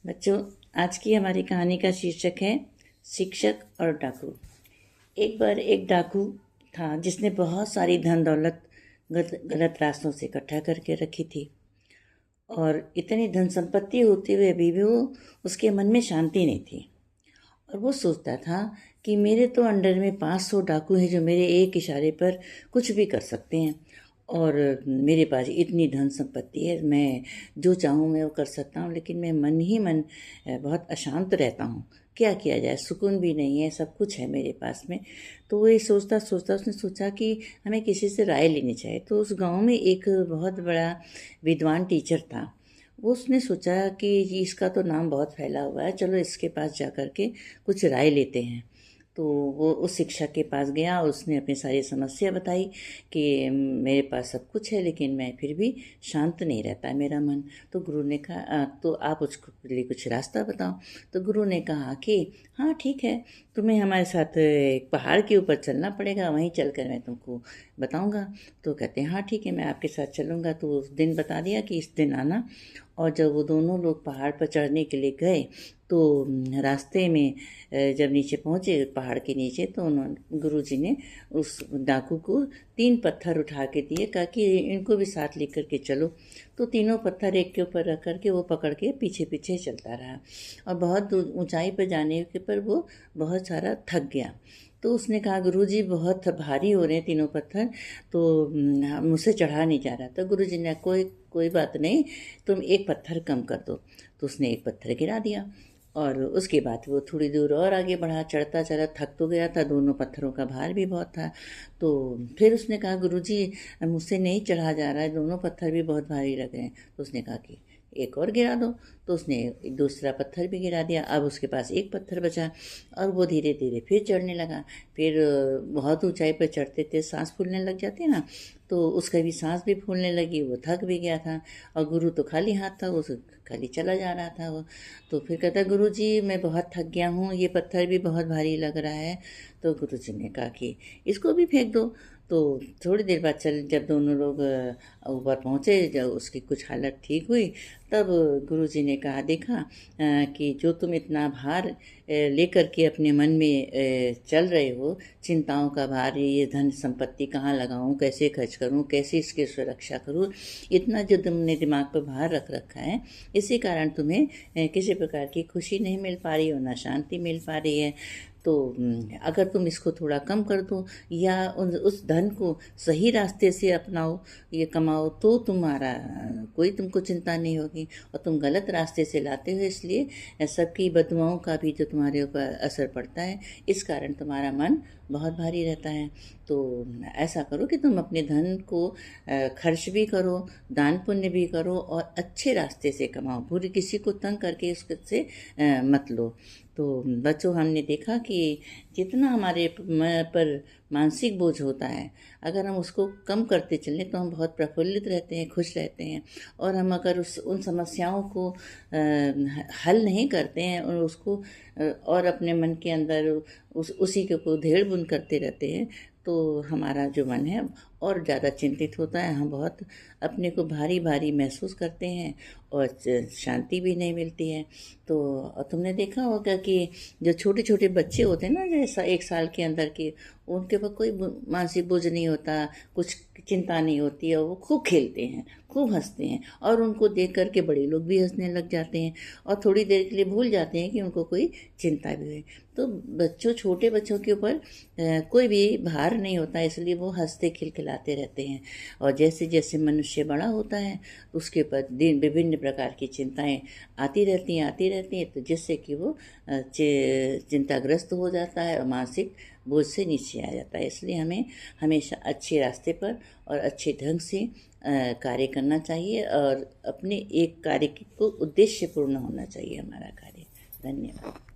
बच्चों, आज की हमारी कहानी का शीर्षक है शिक्षक और डाकू। एक बार एक डाकू था जिसने बहुत सारी धन दौलत गलत रास्तों से इकट्ठा करके रखी थी। और इतनी धन संपत्ति होते हुए भी वो उसके मन में शांति नहीं थी। और वो सोचता था कि मेरे तो अंडर में 500 डाकू हैं जो मेरे एक इशारे पर कुछ भी कर सकते हैं। और मेरे पास इतनी धन संपत्ति है, मैं जो चाहूँ मैं वो कर सकता हूँ, लेकिन मैं मन ही मन बहुत अशांत रहता हूँ। क्या किया जाए, सुकून भी नहीं है, सब कुछ है मेरे पास में। तो वो ये सोचता सोचता उसने सोचा कि हमें किसी से राय लेनी चाहिए। तो उस गांव में एक बहुत बड़ा विद्वान टीचर था। वो उसने सोचा कि इसका तो नाम बहुत फैला हुआ है, चलो इसके पास जा कर के कुछ राय लेते हैं। तो वो उस शिक्षक के पास गया, उसने अपनी सारी समस्या बताई कि मेरे पास सब कुछ है लेकिन मैं फिर भी शांत नहीं रहता है मेरा मन। तो गुरु ने कहा तो आप उसके लिए कुछ रास्ता बताओ। तो गुरु ने कहा कि हाँ ठीक है, तुम्हें हमारे साथ एक पहाड़ के ऊपर चलना पड़ेगा, वहीं चलकर मैं तुमको बताऊंगा। तो कहते हैं हाँ ठीक है, मैं आपके साथ चलूँगा। तो उस दिन बता दिया कि इस दिन आना। और जब वो दोनों लोग पहाड़ पर चढ़ने के लिए गए तो रास्ते में जब नीचे पहुँचे पहाड़ के नीचे, तो उन्होंने गुरुजी ने उस डाकू को 3 पत्थर उठा के दिए, कहा कि इनको भी साथ लेकर के चलो। तो तीनों पत्थर एक के ऊपर रख कर के वो पकड़ के पीछे पीछे चलता रहा। और बहुत ऊंचाई पर जाने के पर वो बहुत सारा थक गया। तो उसने कहा गुरुजी बहुत भारी हो रहे हैं तीनों पत्थर, तो मुझसे चढ़ा नहीं जा रहा। तो गुरुजी ने कोई कोई बात नहीं, तुम एक पत्थर कम कर दो। तो उसने एक पत्थर गिरा दिया। और उसके बाद वो थोड़ी दूर और आगे बढ़ा, चढ़ता चला, थक तो गया था, दोनों पत्थरों का भार भी बहुत था। तो फिर उसने कहा गुरुजी मुझसे नहीं चढ़ा जा रहा है, दोनों पत्थर भी बहुत भारी लग रहे हैं। तो उसने कहा कि एक और गिरा दो। तो उसने एक दूसरा पत्थर भी गिरा दिया। अब उसके पास एक पत्थर बचा और वो धीरे धीरे फिर चढ़ने लगा। फिर बहुत ऊंचाई पर चढ़ते थे, सांस फूलने लग जाती है ना, तो उसका भी सांस भी फूलने लगी, वो थक भी गया था। और गुरु तो खाली हाथ था, वो खाली चला जा रहा था वो। तो फिर कहता गुरु जी मैं बहुत थक गया हूँ, ये पत्थर भी बहुत भारी लग रहा है। तो गुरु जी ने कहा कि इसको भी फेंक दो। तो थोड़ी देर बाद चल जब दोनों लोग ऊपर पहुँचे, जब उसकी कुछ हालत ठीक हुई, तब गुरुजी ने कहा देखा कि जो तुम इतना भार लेकर के अपने मन में चल रहे हो, चिंताओं का भार, ये धन संपत्ति कहाँ लगाऊं, कैसे खर्च करूं, कैसे इसकी सुरक्षा करूं, इतना जो तुमने दिमाग पर भार रख रखा है, इसी कारण तुम्हें किसी प्रकार की खुशी नहीं मिल पा रही हो, ना शांति मिल पा रही है। तो अगर तुम इसको थोड़ा कम कर दो या उस धन को सही रास्ते से अपनाओ, ये कमाओ, तो तुम्हारा कोई तुमको चिंता नहीं होगी। और तुम गलत रास्ते से लाते हो, इसलिए सबकी बदुआओं का भी जो तुम्हारे ऊपर असर पड़ता है, इस कारण तुम्हारा मन बहुत भारी रहता है। तो ऐसा करो कि तुम अपने धन को खर्च भी करो, दान पुण्य भी करो और अच्छे रास्ते से कमाओ, पूरी किसी को तंग करके उससे मत लो। तो बच्चों, हमने देखा कि जितना हमारे पर मानसिक बोझ होता है, अगर हम उसको कम करते चलें तो हम बहुत प्रफुल्लित रहते हैं, खुश रहते हैं। और हम अगर उन समस्याओं को हल नहीं करते हैं और उसको और अपने मन के अंदर उसी के ऊपर उधेड़ बुन करते रहते हैं, तो हमारा जो मन है और ज़्यादा चिंतित होता है, हम बहुत अपने को भारी भारी महसूस करते हैं और शांति भी नहीं मिलती है। तो तुमने देखा होगा कि जो छोटे छोटे बच्चे होते हैं ना, जैसा 1 साल के अंदर के, उनके ऊपर कोई मानसिक बोझ नहीं होता, कुछ चिंता नहीं होती है, वो खूब खेलते हैं, खूब हंसते हैं। और उनको देख करके बड़े लोग भी हंसने लग जाते हैं और थोड़ी देर के लिए भूल जाते हैं कि उनको कोई चिंता भी है। तो छोटे बच्चों के ऊपर कोई भी भार नहीं होता, इसलिए वो हंसते खिलखिलाते रहते हैं। और जैसे जैसे मनुष्य बड़ा होता है, उसके ऊपर दिन विभिन्न प्रकार की चिंताएं आती रहती हैं, तो जिससे कि वो चिंताग्रस्त हो जाता है और मानसिक बोझ से नीचे आ जाता है। इसलिए हमें हमेशा अच्छे रास्ते पर और अच्छे ढंग से कार्य करना चाहिए और अपने एक कार्य को उद्देश्यपूर्ण होना चाहिए हमारा कार्य। धन्यवाद।